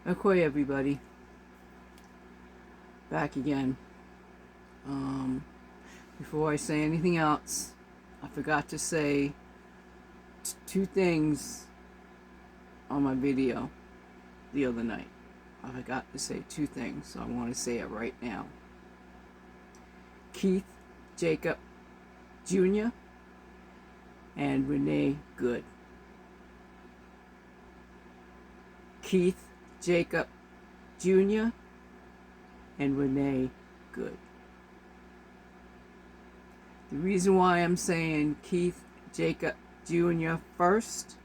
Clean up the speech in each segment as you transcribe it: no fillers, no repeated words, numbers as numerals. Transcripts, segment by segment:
Okay, everybody, back again. Before I say anything else, I forgot to say two things on my video the other night. I forgot to say two things, so I want to say it right now. Keith Jacob Jr. and Renee Good. Keith Jacob Jr. and Renee Good. The reason why I'm saying Keith Jacob Jr. first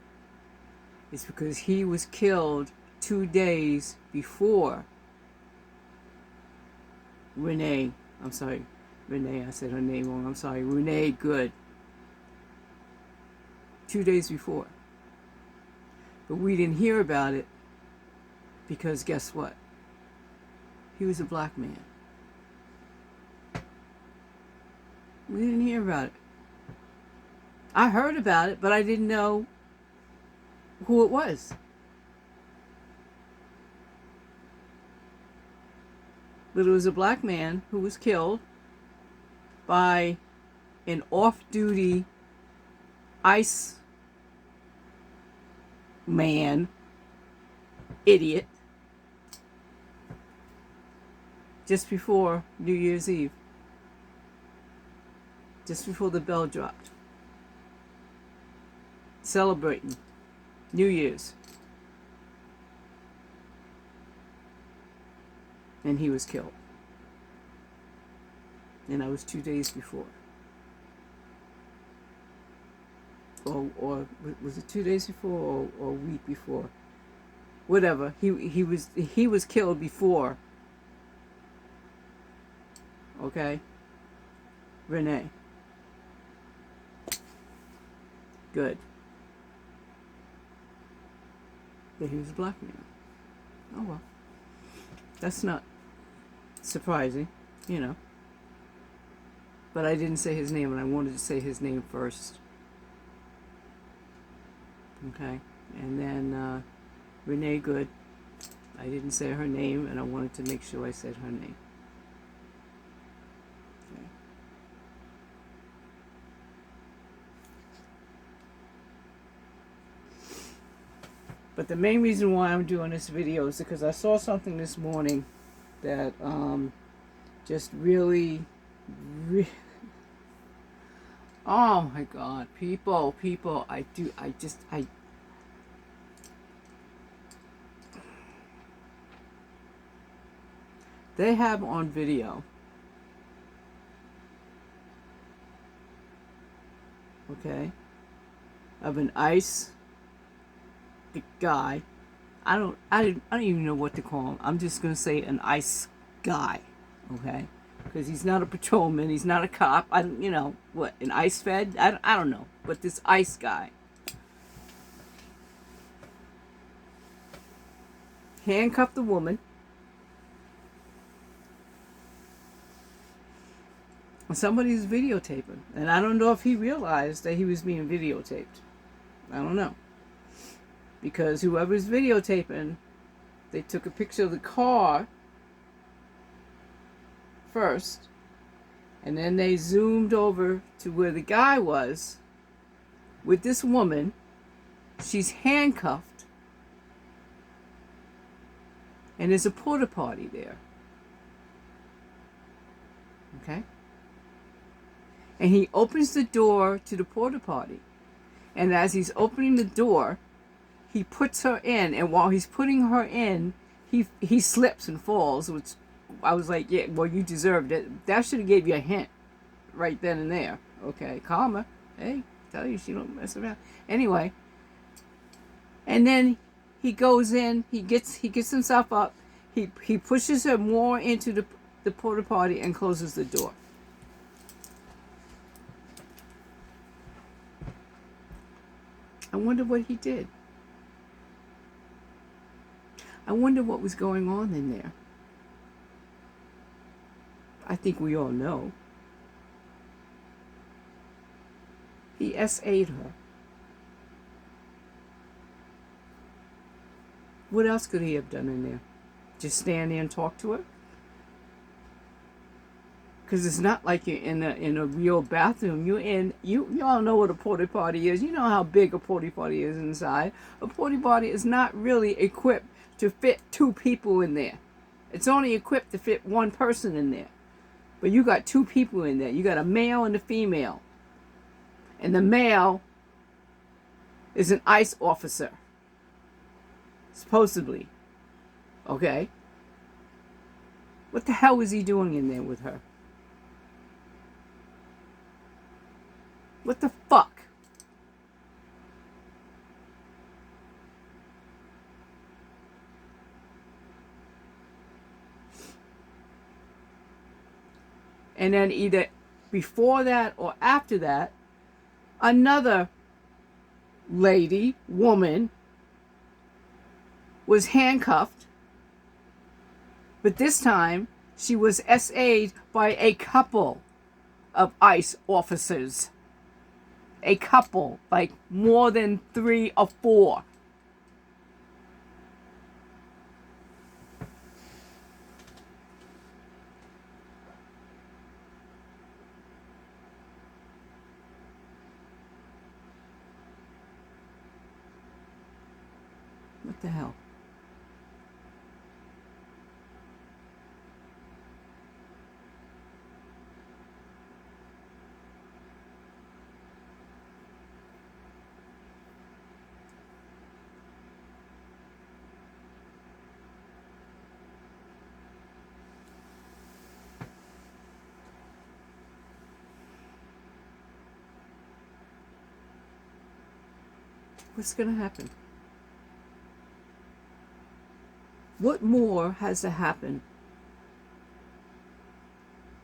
is because he was killed 2 days before Renee. I'm sorry, Renee, I said her name wrong. I'm sorry, Renee Good. 2 days before. But we didn't hear about it because guess what? He was a black man. We didn't hear about it. I heard about it, but I didn't know who it was. But it was a black man who was killed by an off-duty ICE man, idiot, just before New Year's Eve. Just before the bell dropped. Celebrating New Year's. And he was killed. And that was 2 days before. Or was it 2 days before or a week before? Whatever. He was killed before. Okay? Renee. Good. That he was a black man. Oh well. That's not surprising, you know. But I didn't say his name, and I wanted to say his name first. Okay? And then Renee Good. I didn't say her name, and I wanted to make sure I said her name. Okay. But the main reason why I'm doing this video is because I saw something this morning that just really oh my God, people, they have on video, okay, of an ICE guy. I don't even know what to call him. I'm just gonna say an ICE guy, okay? Because he's not a patrolman, he's not a cop. I don't, you know what? An ICE fed? I don't know. But this ICE guy handcuffed the woman. Somebody's videotaping, and I don't know if he realized that he was being videotaped. I don't know. Because whoever's videotaping, they took a picture of the car first, and then they zoomed over to where the guy was with this woman. She's handcuffed, and there's a porta potty there. Okay? And he opens the door to the porta potty, and as he's opening the door, he puts her in, and while he's putting her in, he slips and falls, which I was like, yeah, well, you deserved it. That should have gave you a hint right then and there. Okay, calm her. Hey, tell you she don't mess around. Anyway, and then he goes in, he gets himself up, he pushes her more into the porta potty and closes the door. I wonder what he did. I wonder what was going on in there. I think we all know. He SA'd her. What else could he have done in there? Just stand there and talk to her? Because it's not like you're in a real bathroom. You all know what a porta potty is. You know how big a porta potty is inside. A porta potty is not really equipped to fit 2 people in there. It's only equipped to fit 1 person in there. But you got 2 people in there. You got a male and a female. And the male is an ICE officer. Supposedly. Okay? What the hell was he doing in there with her? What the fuck? And then either before that or after that, another woman, was handcuffed. But this time, she was SA'd by a couple of ICE officers. A couple, like more than 3 or 4. What the hell? What's going to happen? What more has to happen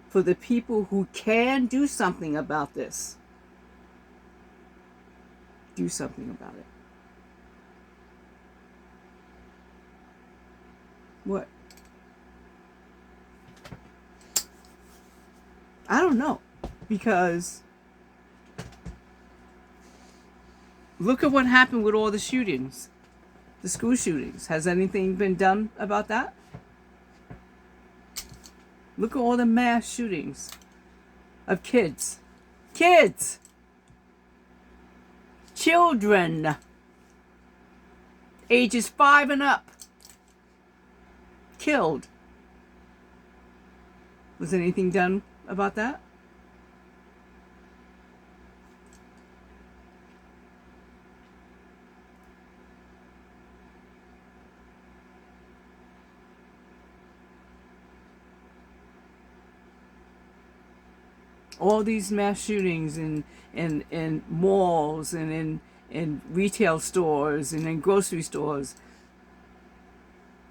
for the people who can do something about this? Do something about it. What? I don't know. Because look at what happened with all the shootings. The school shootings. Has anything been done about that? Look at all the mass shootings of kids. Kids! Children! Ages 5 and up. Killed. Was anything done about that? All these mass shootings in malls and in retail stores and in grocery stores.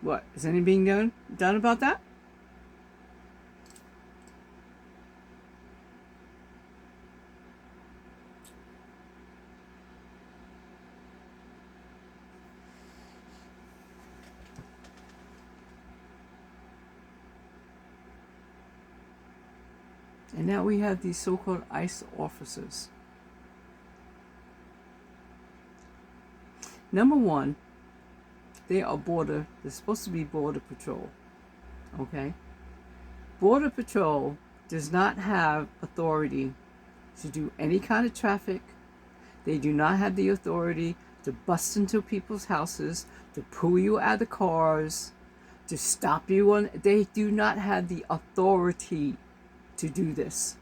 What? Is anything done about that? And now we have these so-called ICE officers. Number one, they're supposed to be border patrol. Okay? Border patrol does not have authority to do any kind of traffic. They do not have the authority to bust into people's houses, to pull you out of the cars, to stop you. They do not have the authority to do this.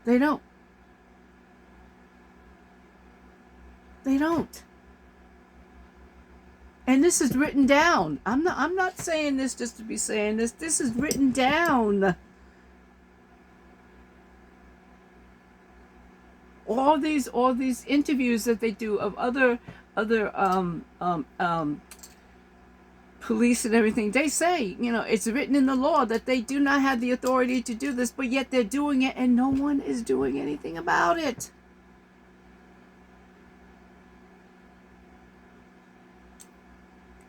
They don't. They don't. And this is written down. I'm not saying this just to be saying this. This is written down. All these interviews that they do of other police and everything, they say, it's written in the law that they do not have the authority to do this, but yet they're doing it and no one is doing anything about it.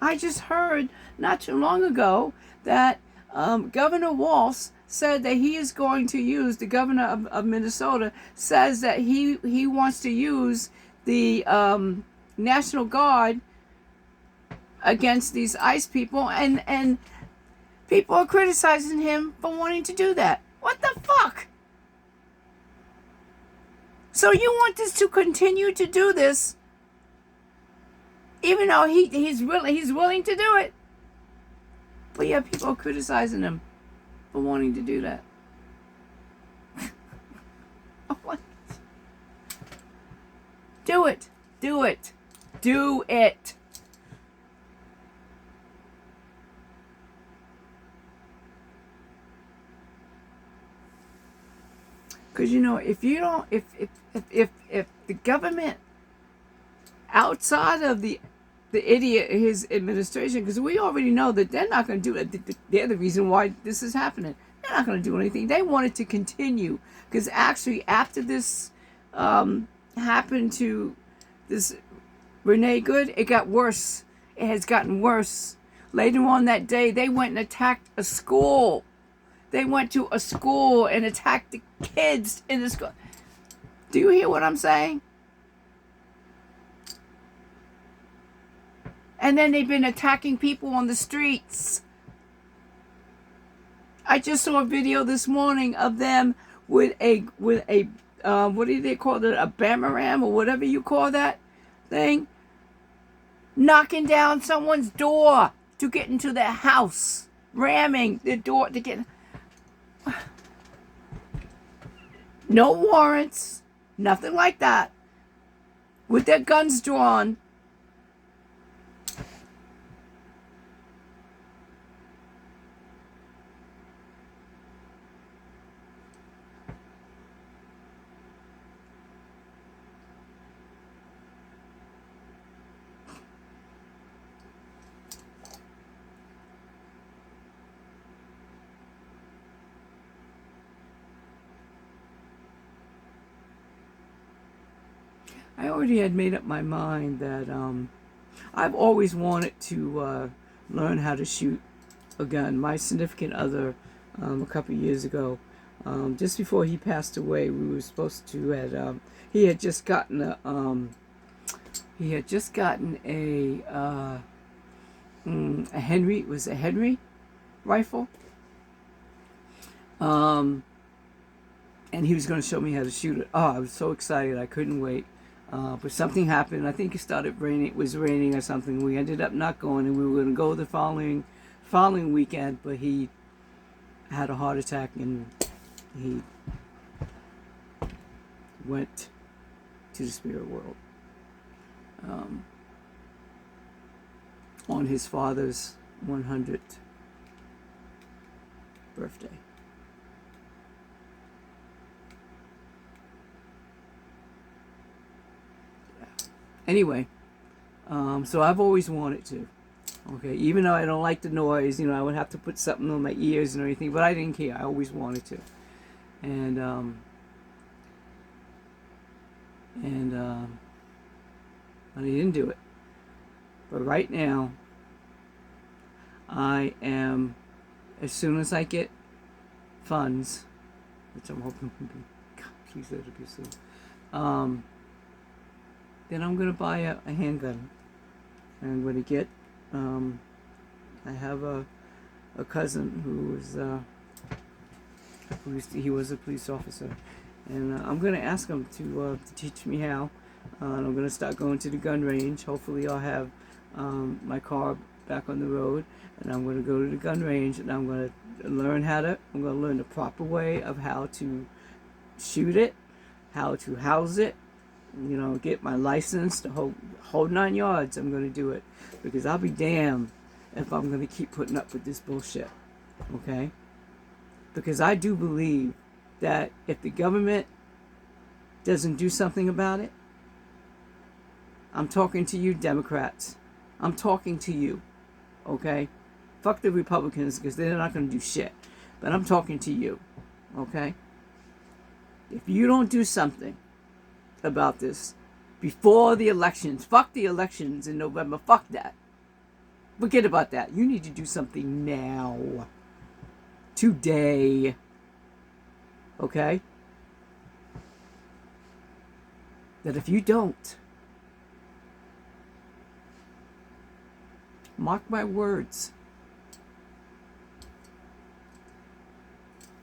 I just heard not too long ago that Governor Walsh said that he is going to use, the governor of Minnesota says that he wants to use the National Guard against these ICE people, and people are criticizing him for wanting to do that. What the fuck? So you want us to continue to do this, even though he's willing to do it, but yeah, people are criticizing him for wanting to do that. What? Do it. Do it. Do it. Because you know, if you don't, if the government outside of the idiot, his administration, because we already know that they're not going to do it. They're the reason why this is happening. They're not going to do anything. They want it to continue. Because actually, after this happened to this Renee Good, it got worse. It has gotten worse. Later on that day, they went and attacked a school. They went to a school and attacked the kids in the school. Do you hear what I'm saying? And then they've been attacking people on the streets. I just saw a video this morning of them with a what do they call it? A bamaram or whatever you call that thing, knocking down someone's door to get into their house, ramming the door to get. No warrants, nothing like that. With their guns drawn. I already had made up my mind that I've always wanted to learn how to shoot a gun. My significant other, a couple of years ago, just before he passed away, we were supposed to had he had just gotten a Henry, it was a Henry rifle, and he was going to show me how to shoot it. Oh, I was so excited, I couldn't wait. But something happened. I think it started raining. It was raining or something. We ended up not going, and we were going to go the following weekend. But he had a heart attack, and he went to the spirit world on his father's 100th birthday. Anyway, so I've always wanted to. Okay, even though I don't like the noise, you know, I would have to put something on my ears and everything, but I didn't care. I always wanted to, and I didn't do it. But right now, I am, as soon as I get funds, which I'm hoping will be, God, please let it be soon. Then I'm going to buy a handgun. And I'm going to get, I have a cousin who was, he was a police officer. And I'm going to ask him to teach me how. And I'm going to start going to the gun range. Hopefully I'll have my car back on the road. And I'm going to go to the gun range and I'm going to learn I'm going to learn the proper way of how to shoot it, how to house it. You know, get my license, to hold 9 yards. I'm going to do it, because I'll be damned if I'm going to keep putting up with this bullshit. Okay? Because I do believe that if the government doesn't do something about it, I'm talking to you Democrats. I'm talking to you. Okay? Fuck the Republicans, because they're not going to do shit. But I'm talking to you. Okay? If you don't do something about this before the elections, fuck the elections in November, fuck that. Forget about that. You need to do something now. Today. Okay? That if you don't, Mark my words.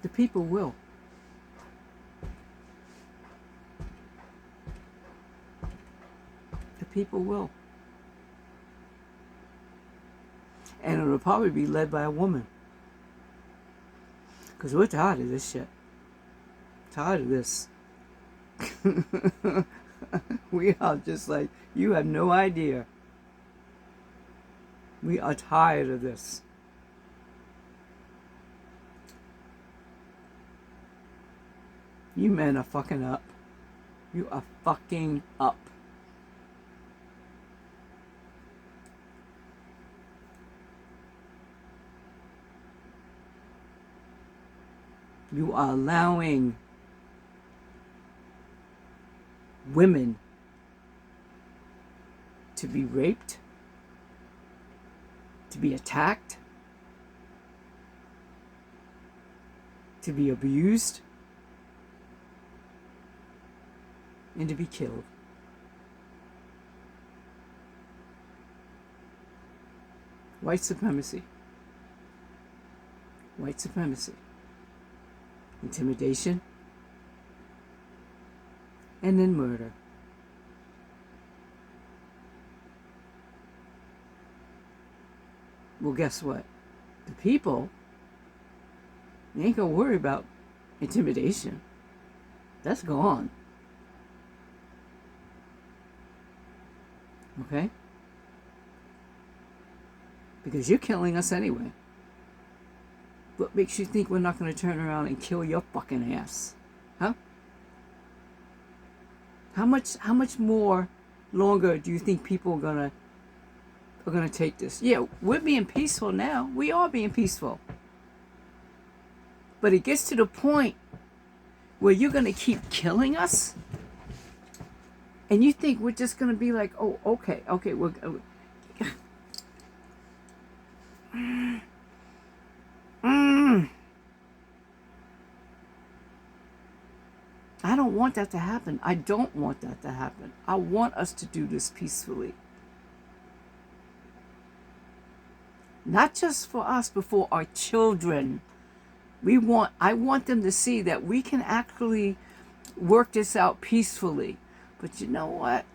The people will. The people will. And it'll probably be led by a woman. Because we're tired of this shit. Tired of this. We are just like, you have no idea. We are tired of this. You men are fucking up. You are fucking up. You are allowing women to be raped, to be attacked, to be abused, and to be killed. White supremacy. White supremacy. Intimidation. And then murder. Well, guess what? The people, they ain't gonna worry about intimidation. That's gone. Okay? Because you're killing us anyway. What makes you think we're not going to turn around and kill your fucking ass? Huh? How much more longer do you think people are gonna take this? Yeah, we're being peaceful now. We are being peaceful. But it gets to the point where you're gonna keep killing us, and you think we're just gonna be like, oh, okay, we're. I don't want that to happen. I don't want that to happen. I want us to do this peacefully. Not just for us, but for our children. I want them to see that we can actually work this out peacefully. But you know what?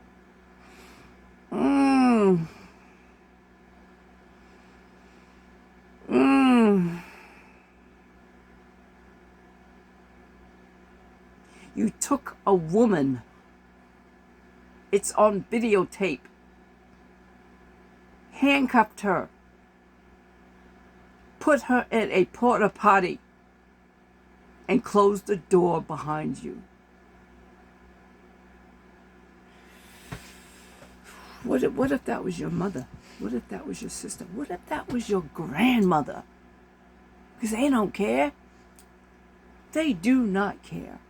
You took a woman. It's on videotape. Handcuffed her. Put her in a porta potty. And closed the door behind you. What if that was your mother? What if that was your sister? What if that was your grandmother? Because they don't care. They do not care.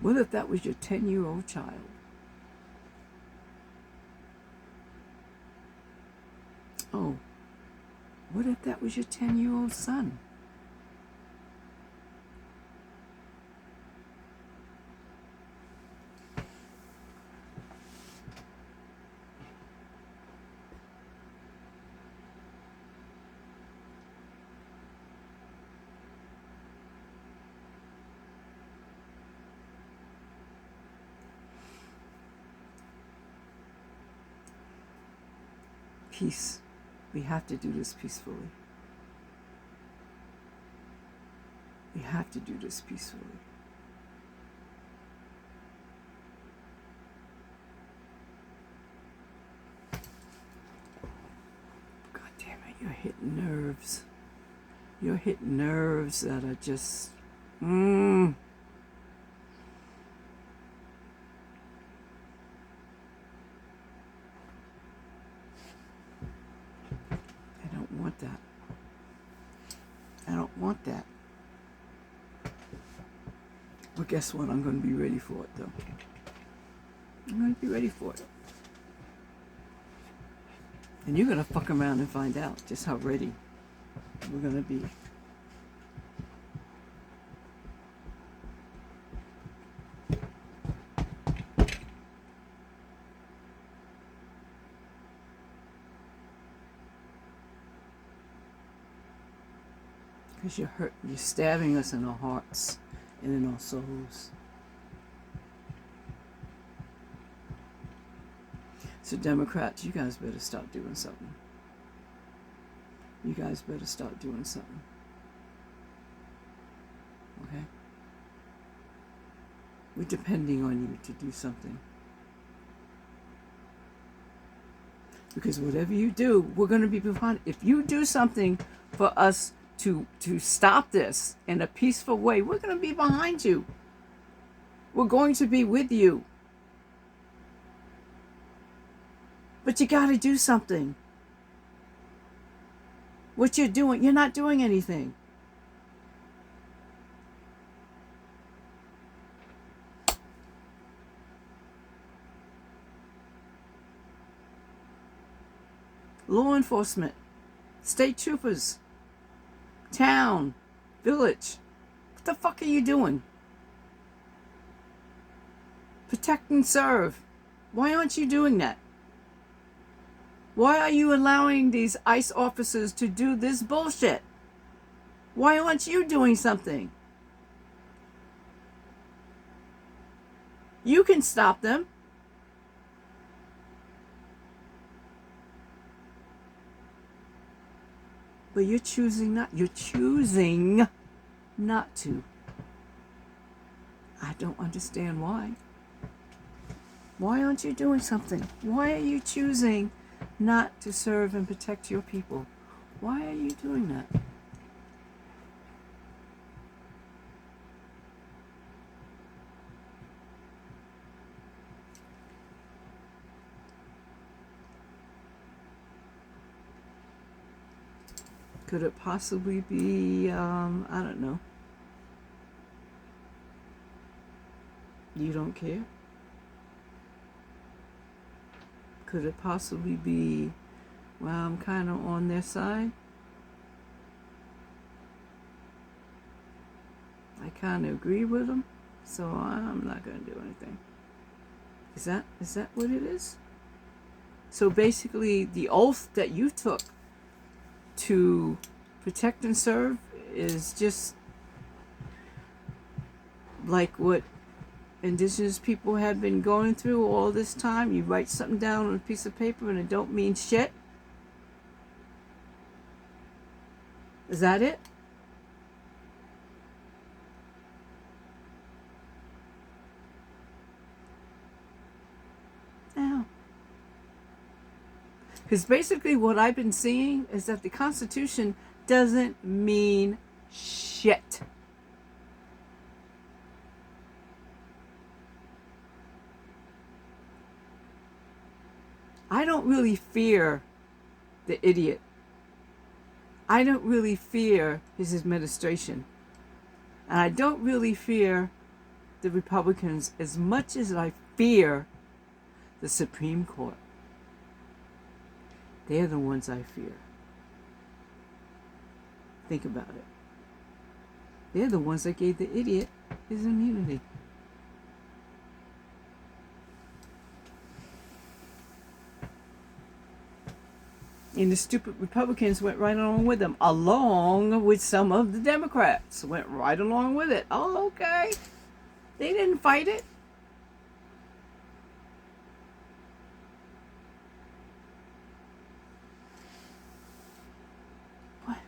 What if that was your 10-year-old child? Oh, what if that was your 10-year-old son? Peace. We have to do this peacefully. We have to do this peacefully. God damn it, you're hitting nerves. You're hitting nerves that are just... I don't want that. I don't want that. But guess what? I'm going to be ready for it, though. I'm going to be ready for it. And you're going to fuck around and find out just how ready we're going to be. Because you're stabbing us in our hearts and in our souls. So Democrats, you guys better start doing something. You guys better start doing something. Okay? We're depending on you to do something. Because whatever you do, we're going to be behind. If you do something for us to stop this in a peaceful way, we're going to be behind you. We're going to be with you. But you got to do something. What you're doing, you're not doing anything. Law enforcement, state troopers, town, village. What the fuck are you doing? Protect and serve. Why aren't you doing that? Why are you allowing these ICE officers to do this bullshit? Why aren't you doing something? You can stop them. But you're choosing not. You're choosing not to. I don't understand why. Why aren't you doing something? Why are you choosing not to serve and protect your people? Why are you doing that? Could it possibly be, I don't know. You don't care? Could it possibly be, well, I'm kind of on their side? I kind of agree with them, so I'm not going to do anything. Is that what it is? So basically, the oath that you took to protect and serve is just like what indigenous people have been going through all this time. You write something down on a piece of paper and it don't mean shit. Is that it? Yeah. Because basically what I've been seeing is that the Constitution doesn't mean shit. I don't really fear the idiot. I don't really fear his administration. And I don't really fear the Republicans as much as I fear the Supreme Court. They're the ones I fear. Think about it. They're the ones that gave the idiot his immunity. And the stupid Republicans went right along with them, along with some of the Democrats. Went right along with it. Oh, okay. They didn't fight it. What?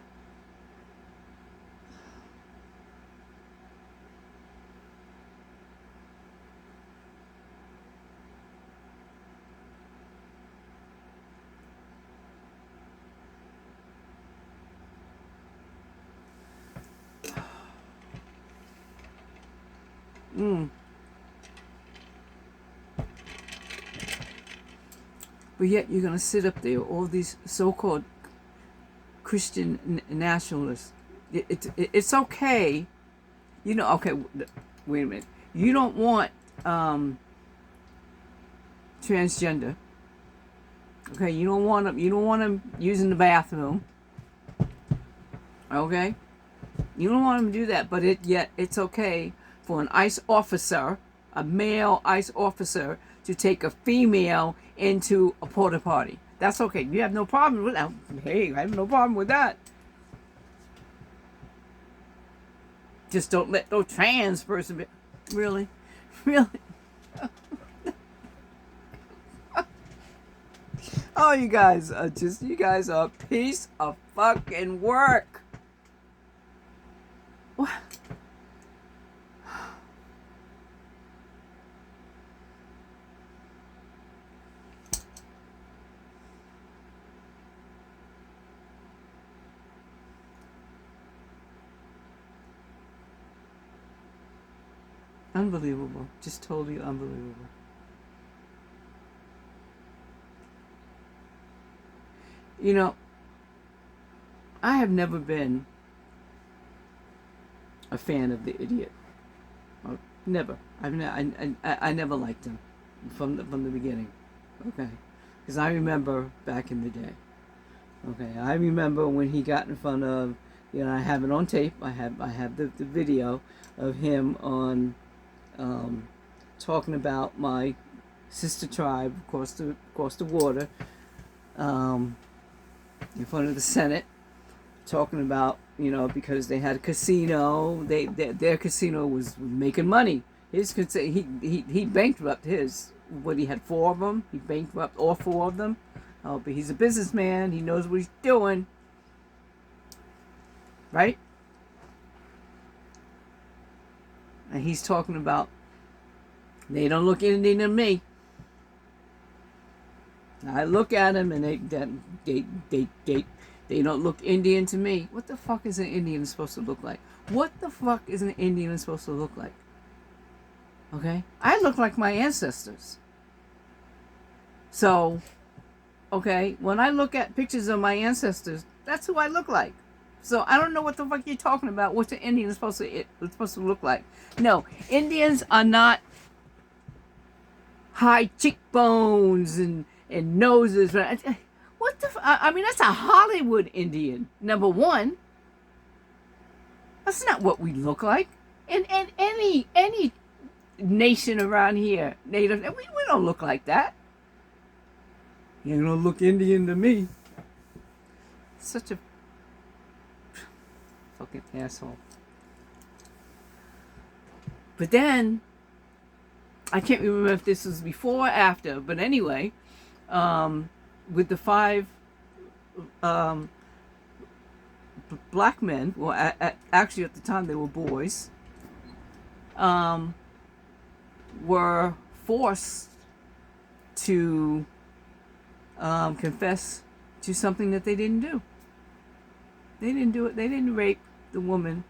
But yet you're going to sit up there, all these so-called Christian nationalists. It's okay. You know, okay, wait a minute. You don't want transgender. Okay, you don't want them using the bathroom. Okay? You don't want them to do that, but yet it's okay for an ICE officer, a male ICE officer, to take a female into a porta potty. That's okay. You have no problem with that. Hey, I have no problem with that. Just don't let no trans person be. Really? Really? Oh, you guys are a piece of fucking work. What? Unbelievable. Just totally unbelievable. You know, I have never been a fan of the idiot. Never. I never liked him from the beginning. Okay, because I remember back in the day. Okay, I remember when he got in front of, I have it on tape. I have the video of him on talking about my sister tribe across the water, in front of the Senate, talking about, because they had a casino, their casino was making money. He bankrupt his. What, he had 4 of them. He bankrupt all 4 of them. But he's a businessman. He knows what he's doing, right? And he's talking about, they don't look Indian to me. I look at them and they don't look Indian to me. What the fuck is an Indian supposed to look like? What the fuck is an Indian supposed to look like? Okay? I look like my ancestors. So, okay, when I look at pictures of my ancestors, that's who I look like. So I don't know what the fuck you're talking about. What the Indian is supposed to look like? No, Indians are not high cheekbones and noses. What the? I mean, that's a Hollywood Indian. Number one. That's not what we look like. In any nation around here, Native, we don't look like that. You don't look Indian to me. Such a fucking asshole. But then, I can't remember if this was before or after, but anyway, with the 5 black men, well, actually at the time they were boys, were forced to confess to something that they didn't do. They didn't do it. They didn't rape the woman.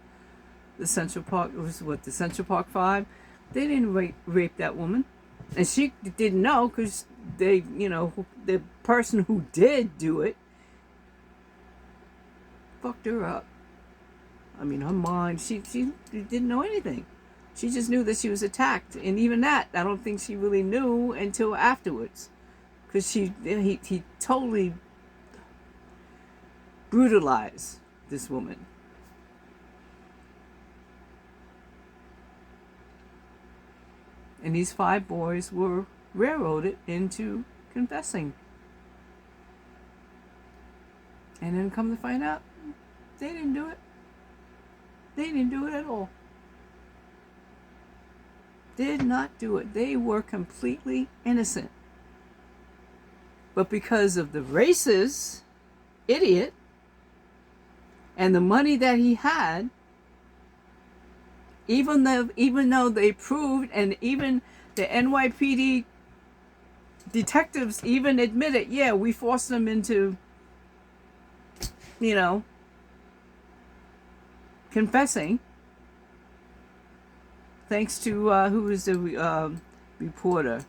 The Central Park, it was what, the Central Park 5? They didn't rape that woman. And she didn't know, because they, the person who did do it fucked her up. I mean, her mind, she didn't know anything. She just knew that she was attacked. And even that, I don't think she really knew until afterwards. Because he totally brutalized this woman. And these 5 boys were railroaded into confessing. And then come to find out, they didn't do it. They didn't do it at all. Did not do it. They were completely innocent. But because of the racist idiot and the money that he had, even though they proved, and even the NYPD detectives even admitted, yeah, we forced them into, confessing. Thanks to, who was the reporter?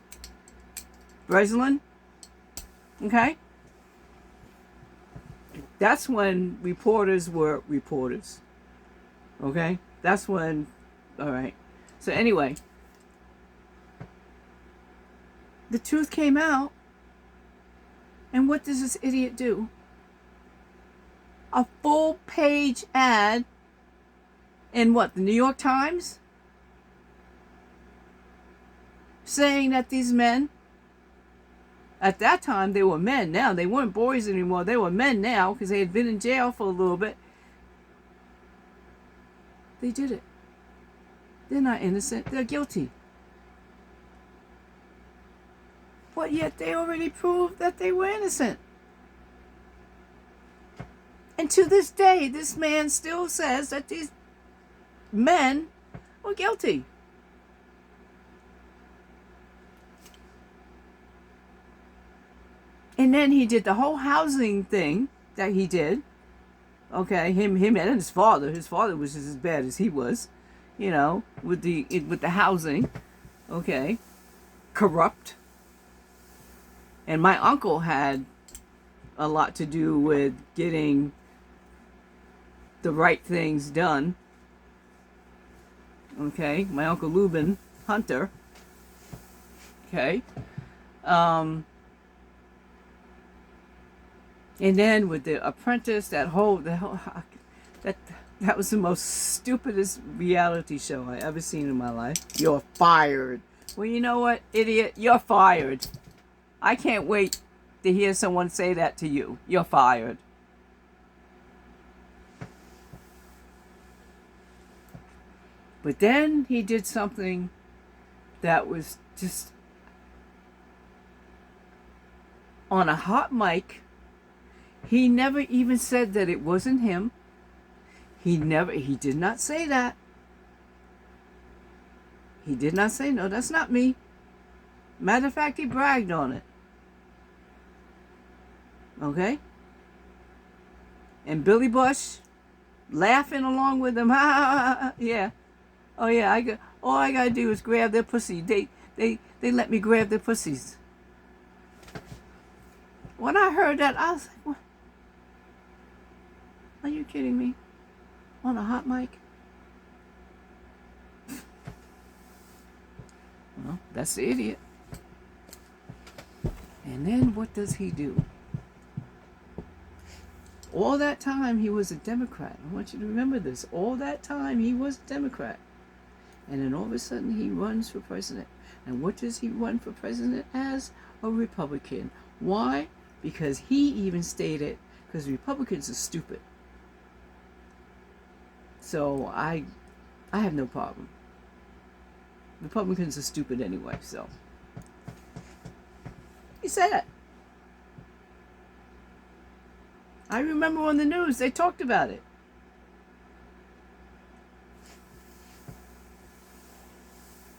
Breslin? Okay? That's when reporters were reporters. Okay? That's when, alright. So anyway, the truth came out, and what does this idiot do? A full-page ad in what, the New York Times? Saying that these men, at that time they were men now, they weren't boys anymore, they were men now, because they had been in jail for a little bit. They did it. They're not innocent. They're guilty. But yet they already proved that they were innocent. And to this day, this man still says that these men were guilty. And then he did the whole housing thing that he did. Okay, him and his father. His father was just as bad as he was, you know, with the housing. Okay, corrupt. And my uncle had a lot to do with getting the right things done. Okay, my uncle Leuben Hunter. Okay, and then with the Apprentice, that was the most stupidest reality show I ever seen in my life. You're fired. Well, you know what, idiot? You're fired. I can't wait to hear someone say that to you. You're fired. But then he did something that was just on a hot mic. He never even said that it wasn't him. He did not say that. He did not say, no, that's not me. Matter of fact, he bragged on it. Okay? And Billy Bush laughing along with him. Ha ha ha. Yeah. Oh yeah, all I gotta do is grab their pussy. They let me grab their pussies. When I heard that, I was like, what? Are you kidding me? On a hot mic? Well, that's the idiot. And then what does he do? All that time he was a Democrat. I want you to remember this. All that time he was a Democrat. And then all of a sudden he runs for president. And what does he run for president as? A Republican. Why? Because he even stated, because Republicans are stupid. So I have no problem. Republicans are stupid anyway, so. He said it. I remember on the news, they talked about it.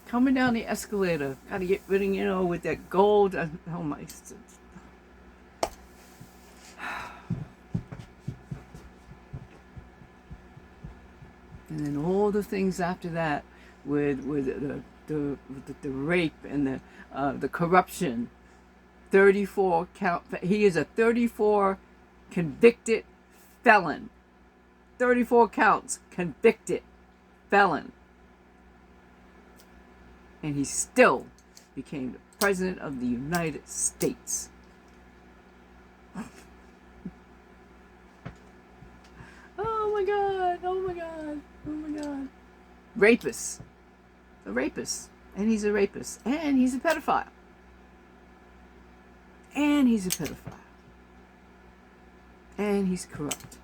Coming down the escalator, gotta get rid of, you know, with that gold. Oh my. And then all the things after that, with the rape and the corruption. 34 count. He is a 34 convicted felon. 34 counts, convicted felon. And he still became the President of the United States. Oh my God, oh my God, oh my God. Rapist. A rapist. And he's a rapist. And he's a pedophile. And he's a pedophile. And he's corrupt.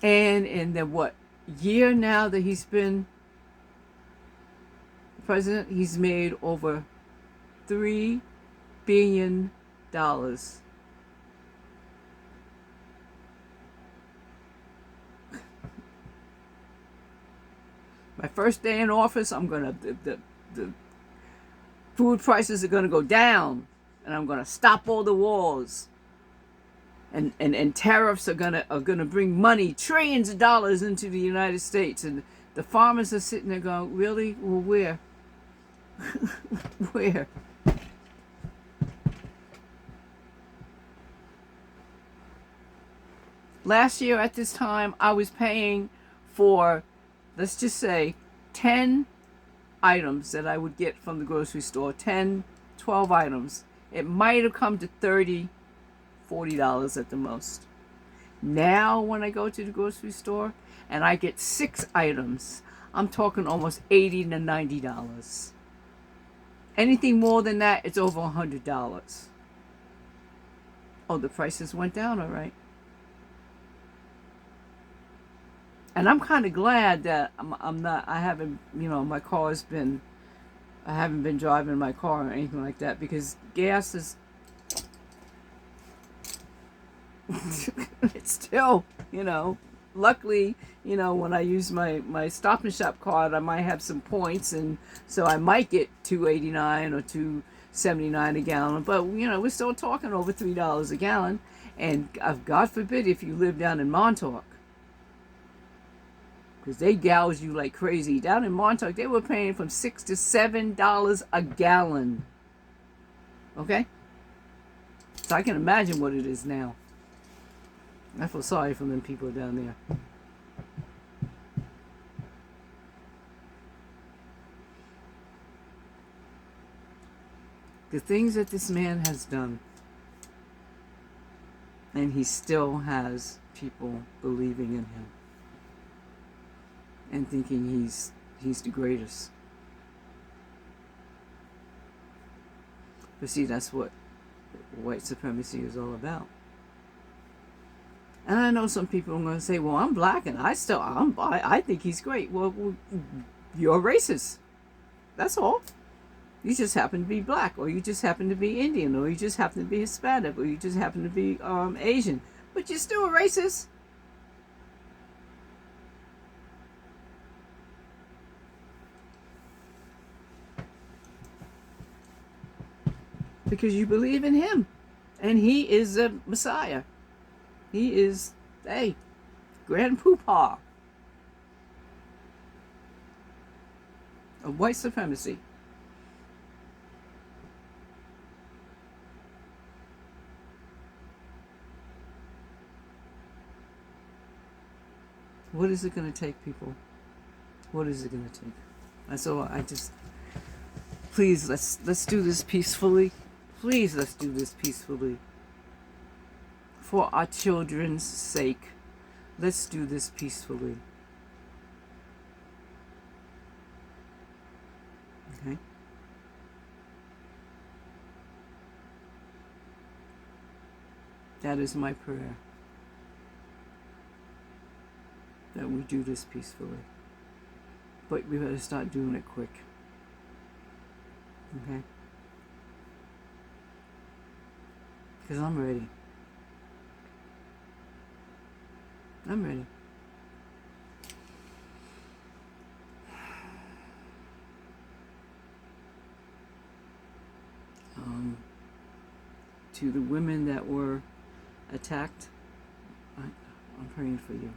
And in the what year now that he's been president, he's made over $3 billion. My first day in office, the food prices are gonna go down, and I'm gonna stop all the wars. And tariffs are gonna bring money, trillions of dollars into the United States, and the farmers are sitting there going, really? Well, where? Where? Last year at this time, I was paying for, let's just say, 10 items that I would get from the grocery store, 10, 12 items. It might have come to $30, $40 at the most. Now, when I go to the grocery store and I get 6 items, I'm talking almost $80 to $90. Anything more than that, it's over $100. Oh, the prices went down, all right. And I'm kind of glad that I'm not, I haven't, my car's been, I haven't been driving my car or anything like that, because gas is, it's still, luckily, when I use my Stop and Shop card, I might have some points, and so I might get 2.89 or 2.79 a gallon. But we're still talking over $3 a gallon, and God forbid if you live down in Montauk, because they gouge you like crazy. Down in Montauk, they were paying from $6 to $7 a gallon. Okay, so I can imagine what it is now. I feel sorry for them people down there. The things that this man has done, and he still has people believing in him and thinking he's the greatest. But see, that's what white supremacy is all about. And I know some people are going to say, well, I'm black and I think he's great. Well, you're racist. That's all. You just happen to be black, or you just happen to be Indian, or you just happen to be Hispanic, or you just happen to be Asian. But you're still a racist. Because you believe in him. And he is a Messiah. He is, Grand Poobah of white supremacy. What is it going to take, people? What is it going to take? So please, let's do this peacefully. Please, let's do this peacefully. For our children's sake, let's do this peacefully. Okay? That is my prayer. That we do this peacefully. But we better start doing it quick. Okay? Because I'm ready. I'm ready. To the women that were attacked, I'm praying for you.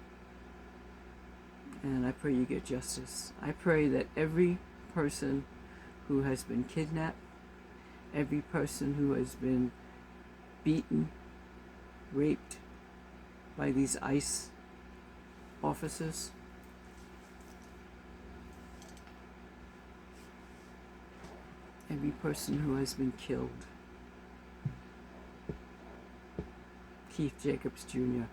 And I pray you get justice. I pray that every person who has been kidnapped, every person who has been beaten, raped by these ICE officers, every person who has been killed, Keith Jacobs Jr.,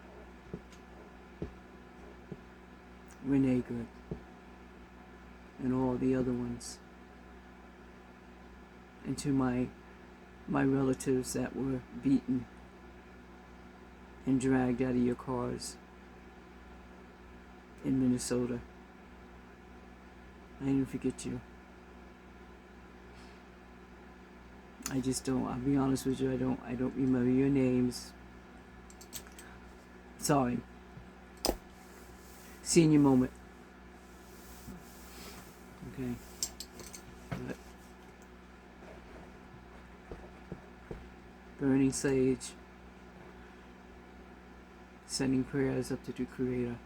Renee Good, and all the other ones, and to my relatives that were beaten and dragged out of your cars in Minnesota, I didn't forget you. I just don't, I'll be honest with you, I don't remember your names. Sorry. Senior moment. Okay. But burning sage, sending prayers up to the Creator.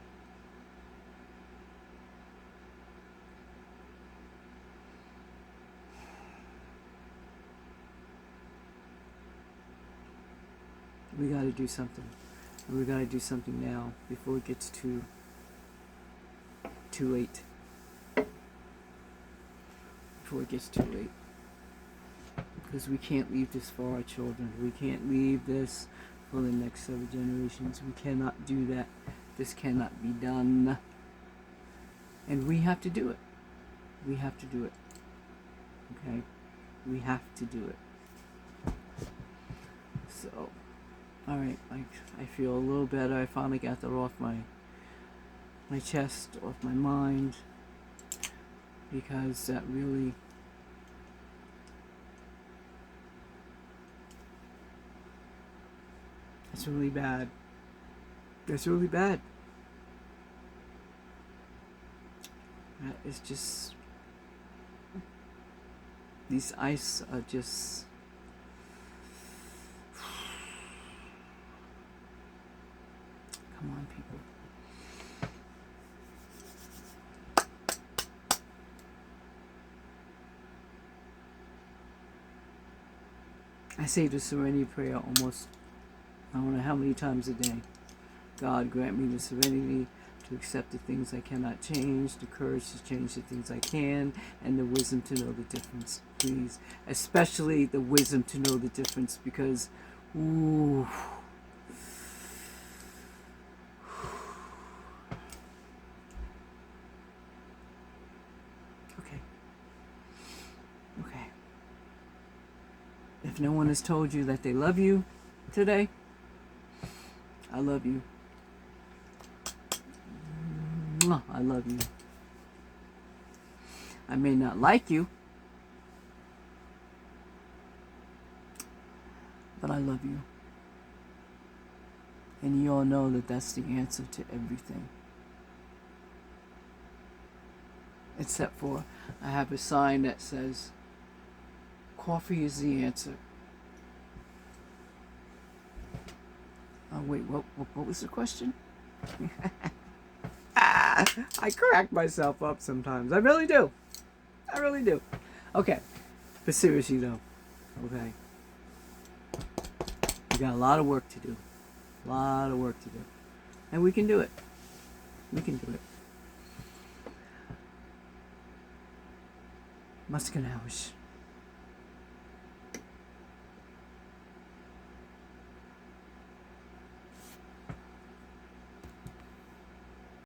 We got to do something. And we got to do something now before it gets too late. Before it gets too late. Because we can't leave this for our children. We can't leave this for the next 7 generations. We cannot do that. This cannot be done. And we have to do it. We have to do it. Okay? We have to do it. So, alright, I feel a little better. I finally got that off my my chest, off my mind, because that really, it's really bad. It's really bad. It's just, these ice are just, come on, people. I say the serenity prayer almost, I don't know how many times a day. God, grant me the serenity to accept the things I cannot change, the courage to change the things I can, and the wisdom to know the difference, please. Especially the wisdom to know the difference, because, ooh. Okay. Okay. If no one has told you that they love you today, I love you. I love you. I may not like you, but I love you. And you all know that that's the answer to everything. Except for, I have a sign that says, coffee is the answer. Oh, wait, what was the question? I crack myself up sometimes. I really do. I really do. Okay. But seriously, though. Okay. We got a lot of work to do. A lot of work to do. And we can do it. We can do it. Muskanauish.